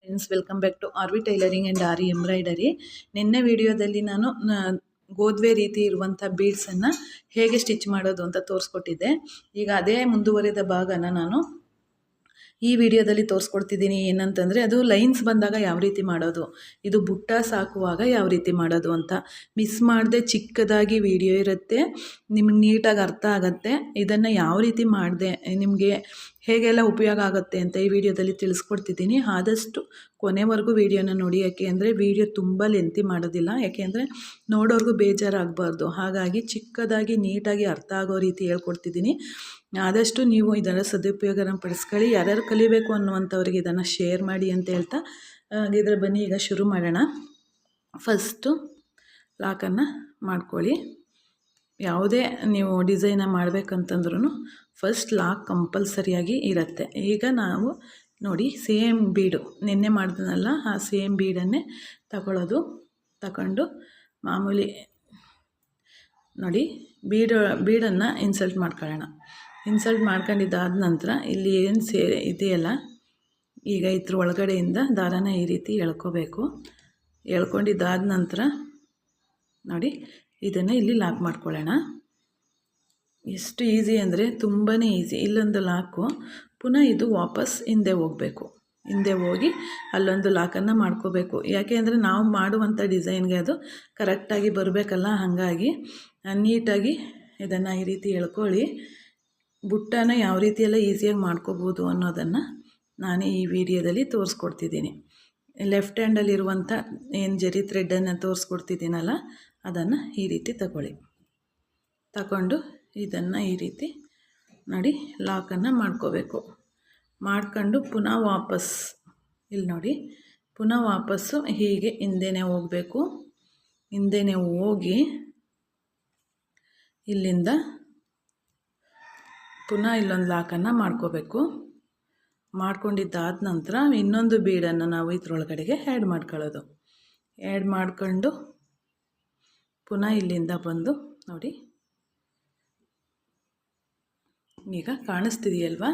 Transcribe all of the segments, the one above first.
Friends, welcome back to R V tailoring and our embroidery. ನಿನ್ನೆ ವಿಡಿಯೋದಲ್ಲಿ ನಾನು ಗೋದ್ವೆ ರೀತಿ ಇರುವಂಥ ಬೀಡ್ಸನ್ನು ಹೇಗೆ ಸ್ಟಿಚ್ ಮಾಡೋದು ಅಂತ ತೋರಿಸ್ಕೊಟ್ಟಿದ್ದೆ. ಈಗ ಅದೇ ಮುಂದುವರೆದ ಭಾಗನ ನಾನು ಈ ವಿಡಿಯೋದಲ್ಲಿ ತೋರಿಸ್ಕೊಡ್ತಿದ್ದೀನಿ. ಏನಂತಂದರೆ ಅದು ಲೈನ್ಸ್ ಬಂದಾಗ ಯಾವ ರೀತಿ ಮಾಡೋದು, ಇದು ಬುಟ್ಟ ಸಾಕುವಾಗ ಯಾವ ರೀತಿ ಮಾಡೋದು ಅಂತ. ಮಿಸ್ ಮಾಡದೆ ಚಿಕ್ಕದಾಗಿ ವಿಡಿಯೋ ಇರುತ್ತೆ, ನಿಮ್ಗೆ ನೀಟಾಗಿ ಅರ್ಥ ಆಗುತ್ತೆ. ಇದನ್ನು ಯಾವ ರೀತಿ ಮಾಡಿದೆ, ನಿಮಗೆ ಹೇಗೆಲ್ಲ ಉಪಯೋಗ ಆಗುತ್ತೆ ಅಂತ ಈ ವಿಡಿಯೋದಲ್ಲಿ ತಿಳಿಸ್ಕೊಡ್ತಿದ್ದೀನಿ. ಆದಷ್ಟು ಕೊನೆವರೆಗೂ ವಿಡಿಯೋನ ನೋಡಿ, ಯಾಕೆ ಅಂದರೆ ವಿಡಿಯೋ ತುಂಬ ಲೆಂತಿ ಮಾಡೋದಿಲ್ಲ, ಯಾಕೆಂದರೆ ನೋಡೋರ್ಗೂ ಬೇಜಾರಾಗಬಾರ್ದು. ಹಾಗಾಗಿ ಚಿಕ್ಕದಾಗಿ ನೀಟಾಗಿ ಅರ್ಥ ಆಗೋ ರೀತಿ ಹೇಳ್ಕೊಡ್ತಿದ್ದೀನಿ. ಆದಷ್ಟು ನೀವು ಇದರ ಸದುಪಯೋಗನ ಪಡಿಸ್ಕೊಳ್ಳಿ. ಯಾರ್ಯಾರು ಕಲಿಬೇಕು ಅನ್ನುವಂಥವ್ರಿಗೆ ಇದನ್ನು ಶೇರ್ ಮಾಡಿ ಅಂತ ಹೇಳ್ತಾ, ಹಾಗಿದ್ರೆ ಬನ್ನಿ ಈಗ ಶುರು ಮಾಡೋಣ. ಫಸ್ಟು ಲಾಕನ್ನು ಮಾಡ್ಕೊಳ್ಳಿ. ಯಾವುದೇ ನೀವು ಡಿಸೈನ ಮಾಡಬೇಕಂತಂದ್ರೂ ಫಸ್ಟ್ ಲಾಕ್ ಕಂಪಲ್ಸರಿಯಾಗಿ ಇರುತ್ತೆ. ಈಗ ನಾವು ನೋಡಿ ಸೇಮ್ ಬೀಡು ನಿನ್ನೆ ಮಾಡಿದ್ನಲ್ಲ, ಆ ಸೇಮ್ ಬೀಡನ್ನೇ ತಗೊಂಡು ಮಾಮೂಲಿ ನೋಡಿ ಬೀಡನ್ನು ಇನ್ಸಲ್ಟ್ ಮಾಡ್ಕೊಳ್ಳೋಣ. ಇನ್ಸಲ್ಟ್ ಮಾಡ್ಕೊಂಡಿದ್ದಾದ ನಂತರ ಇಲ್ಲಿ ಏನು ಇದೆಯಲ್ಲ, ಈಗ ಇದ್ರ ಒಳಗಡೆಯಿಂದ ದಾರಾನ ಈ ರೀತಿ ಎಳ್ಕೋಬೇಕು. ಎಳ್ಕೊಂಡಿದ್ದಾದ ನಂತರ ನೋಡಿ ಇದನ್ನು ಇಲ್ಲಿ ಲಾಕ್ ಮಾಡ್ಕೊಳ್ಳೋಣ. ಎಷ್ಟು ಈಸಿ ಅಂದರೆ ತುಂಬಾ ಈಸಿ. ಇಲ್ಲೊಂದು ಲಾಕು, ಪುನಃ ಇದು ವಾಪಸ್ ಹಿಂದೆ ಹೋಗಬೇಕು. ಹಿಂದೆ ಹೋಗಿ ಅಲ್ಲೊಂದು ಲಾಕನ್ನು ಮಾಡ್ಕೋಬೇಕು. ಯಾಕೆ ಅಂದರೆ ನಾವು ಮಾಡುವಂಥ ಡಿಸೈನ್ಗೆ ಅದು ಕರೆಕ್ಟಾಗಿ ಬರಬೇಕಲ್ಲ. ಹಾಗಾಗಿ ನೀಟಾಗಿ ಇದನ್ನು ಈ ರೀತಿ ಎಳ್ಕೊಳ್ಳಿ. ಬುಟ್ಟನ ಯಾವ ರೀತಿಯೆಲ್ಲ ಈಸಿಯಾಗಿ ಮಾಡ್ಕೋಬೋದು ಅನ್ನೋದನ್ನು ನಾನು ಈ ವಿಡಿಯೋದಲ್ಲಿ ತೋರಿಸ್ಕೊಡ್ತಿದ್ದೀನಿ. ಲೆಫ್ಟ್ ಹ್ಯಾಂಡಲ್ಲಿರುವಂಥ ಏನು ಜರಿ ಥ್ರೆಡ್ಡನ್ನು ತೋರಿಸ್ಕೊಡ್ತಿದ್ದೀನಲ್ಲ, ಅದನ್ನು ಈ ರೀತಿ ತಗೊಂಡು ಇದನ್ನು ಈ ರೀತಿ ನೋಡಿ ಲಾಕನ್ನು ಮಾಡ್ಕೋಬೇಕು. ಮಾಡ್ಕೊಂಡು ಪುನಃ ವಾಪಸ್ ಇಲ್ಲಿ ನೋಡಿ ಪುನಃ ವಾಪಸ್ಸು ಹೀಗೆ ಹಿಂದೆನೇ ಹೋಗಬೇಕು. ಹಿಂದೆನೇ ಹೋಗಿ ಇಲ್ಲಿಂದ ಪುನಃ ಇಲ್ಲೊಂದು ಲಾಕನ್ನು ಮಾಡ್ಕೋಬೇಕು. ಮಾಡ್ಕೊಂಡಿದ್ದಾದ ನಂತರ ಇನ್ನೊಂದು ಬೀಡನ್ನು ನಾವು ಇದ್ರೊಳಗಡೆಗೆ ಆ್ಯಡ್ ಮಾಡ್ಕೊಳ್ಳೋದು. ಆ್ಯಡ್ ಮಾಡ್ಕೊಂಡು ಪುನಃ ಇಲ್ಲಿಂದ ಬಂದು ನೋಡಿ, ಈಗ ಕಾಣಿಸ್ತಿದೆಯಲ್ವಾ,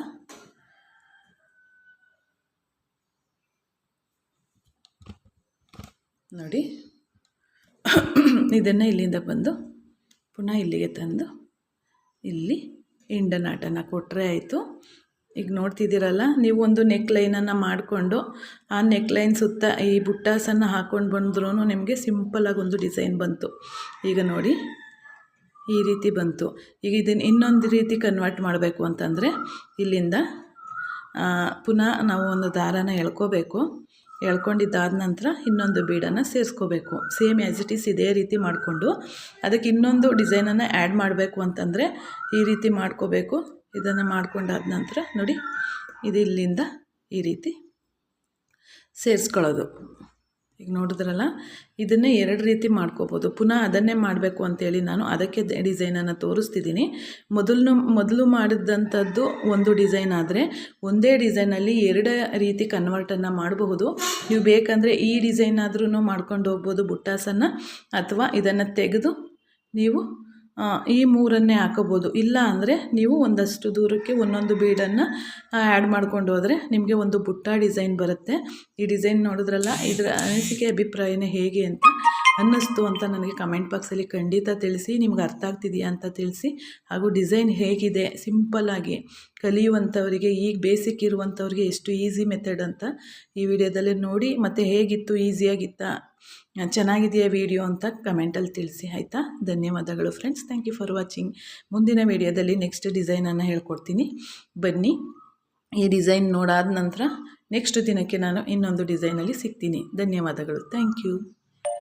ನೋಡಿ ಇದನ್ನು ಇಲ್ಲಿಂದ ಬಂದು ಪುನಃ ಇಲ್ಲಿಗೆ ತಂದು ಇಲ್ಲಿ ಇಂಡನಾಟನ್ನು ಕೊಟ್ಟರೆ ಆಯಿತು. ಈಗ ನೋಡ್ತಿದ್ದೀರಲ್ಲ, ನೀವು ಒಂದು ನೆಕ್ ಲೈನನ್ನು ಮಾಡಿಕೊಂಡು ಆ ನೆಕ್ ಲೈನ್ ಸುತ್ತ ಈ ಬುಟ್ಟಾಸನ್ನು ಹಾಕ್ಕೊಂಡು ಬಂದ್ರೂ ನಿಮಗೆ ಸಿಂಪಲಾಗಿ ಒಂದು ಡಿಸೈನ್ ಬಂತು. ಈಗ ನೋಡಿ ಈ ರೀತಿ ಬಂತು. ಈಗ ಇದನ್ನು ಇನ್ನೊಂದು ರೀತಿ ಕನ್ವರ್ಟ್ ಮಾಡಬೇಕು ಅಂತಂದರೆ ಇಲ್ಲಿಂದ ಪುನಃ ನಾವು ಒಂದು ದಾರಾನ ಎಳ್ಕೋಬೇಕು. ಎಳ್ಕೊಂಡಿದ್ದಾದ ನಂತರ ಇನ್ನೊಂದು ಬೀಡನ್ನು ಸೇರಿಸ್ಕೋಬೇಕು. ಸೇಮ್ ಆ್ಯಸ್ ಇಟ್ ಈಸ್ ಇದೇ ರೀತಿ ಮಾಡಿಕೊಂಡು ಅದಕ್ಕೆ ಇನ್ನೊಂದು ಡಿಸೈನನ್ನು ಆ್ಯಡ್ ಮಾಡಬೇಕು ಅಂತಂದರೆ ಈ ರೀತಿ ಮಾಡ್ಕೋಬೇಕು. ಇದನ್ನು ಮಾಡ್ಕೊಂಡಾದ ನಂತರ ನೋಡಿ ಇದು ಇಲ್ಲಿಂದ ಈ ರೀತಿ ಸೇರಿಸ್ಕೊಳ್ಳೋದು. ಈಗ ನೋಡಿದ್ರಲ್ಲ, ಇದನ್ನೇ ಎರಡು ರೀತಿ ಮಾಡ್ಕೋಬೋದು. ಪುನಃ ಅದನ್ನೇ ಮಾಡಬೇಕು ಅಂತೇಳಿ ನಾನು ಅದಕ್ಕೆ ಡಿಸೈನನ್ನು ತೋರಿಸ್ತಿದ್ದೀನಿ. ಮೊದಲು ಮಾಡಿದಂಥದ್ದು ಒಂದು ಡಿಸೈನ್ ಆದರೆ ಒಂದೇ ಡಿಸೈನಲ್ಲಿ ಎರಡು ರೀತಿ ಕನ್ವರ್ಟನ್ನು ಮಾಡಬಹುದು. ನೀವು ಬೇಕಂದರೆ ಈ ಡಿಸೈನ್ ಆದ್ರೂ ಮಾಡ್ಕೊಂಡು ಹೋಗ್ಬೋದು ಬುಟ್ಟಾಸನ್ನು, ಅಥವಾ ಇದನ್ನು ತೆಗೆದು ನೀವು ಈ ಮೂರನ್ನೇ ಹಾಕೋಬೋದು. ಇಲ್ಲ ಅಂದರೆ ನೀವು ಒಂದಷ್ಟು ದೂರಕ್ಕೆ ಒಂದೊಂದು ಬೀಡನ್ನು ಆ್ಯಡ್ ಮಾಡ್ಕೊಂಡು ಹೋದರೆ ನಿಮಗೆ ಒಂದು ಬುಟ್ಟ ಡಿಸೈನ್ ಬರುತ್ತೆ. ಈ ಡಿಸೈನ್ ನೋಡಿದ್ರಲ್ಲ, ಇದರ ಅನಿಸಿಕೆ ಅಭಿಪ್ರಾಯನೇ ಹೇಗೆ ಅಂತ ಅನ್ನಿಸ್ತು ಅಂತ ನನಗೆ ಕಮೆಂಟ್ ಬಾಕ್ಸಲ್ಲಿ ಖಂಡಿತ ತಿಳಿಸಿ. ನಿಮ್ಗೆ ಅರ್ಥ ಆಗ್ತಿದೆಯಾ ಅಂತ ತಿಳಿಸಿ. ಹಾಗೂ ಡಿಸೈನ್ ಹೇಗಿದೆ, ಸಿಂಪಲ್ಲಾಗಿ ಕಲಿಯುವಂಥವರಿಗೆ, ಈಗ ಬೇಸಿಕ್ ಇರುವಂಥವ್ರಿಗೆ ಎಷ್ಟು ಈಸಿ ಮೆಥಡ್ ಅಂತ ಈ ವಿಡಿಯೋದಲ್ಲಿ ನೋಡಿ. ಮತ್ತು ಹೇಗಿತ್ತು, ಈಸಿಯಾಗಿತ್ತಾ, ಚೆನ್ನಾಗಿದೆಯಾ ವಿಡಿಯೋ ಅಂತ ಕಮೆಂಟಲ್ಲಿ ತಿಳಿಸಿ, ಆಯಿತಾ? ಧನ್ಯವಾದಗಳು friends. Thank you for watching. ಮುಂದಿನ ವಿಡಿಯೋದಲ್ಲಿ ನೆಕ್ಸ್ಟ್ ಡಿಸೈನನ್ನು ಹೇಳ್ಕೊಡ್ತೀನಿ. ಬನ್ನಿ, ಈ ಡಿಸೈನ್ ನೋಡಾದ ನಂತರ ನೆಕ್ಸ್ಟ್ ದಿನಕ್ಕೆ ನಾನು ಇನ್ನೊಂದು ಡಿಸೈನಲ್ಲಿ ಸಿಗ್ತೀನಿ. ಧನ್ಯವಾದಗಳು. Thank you.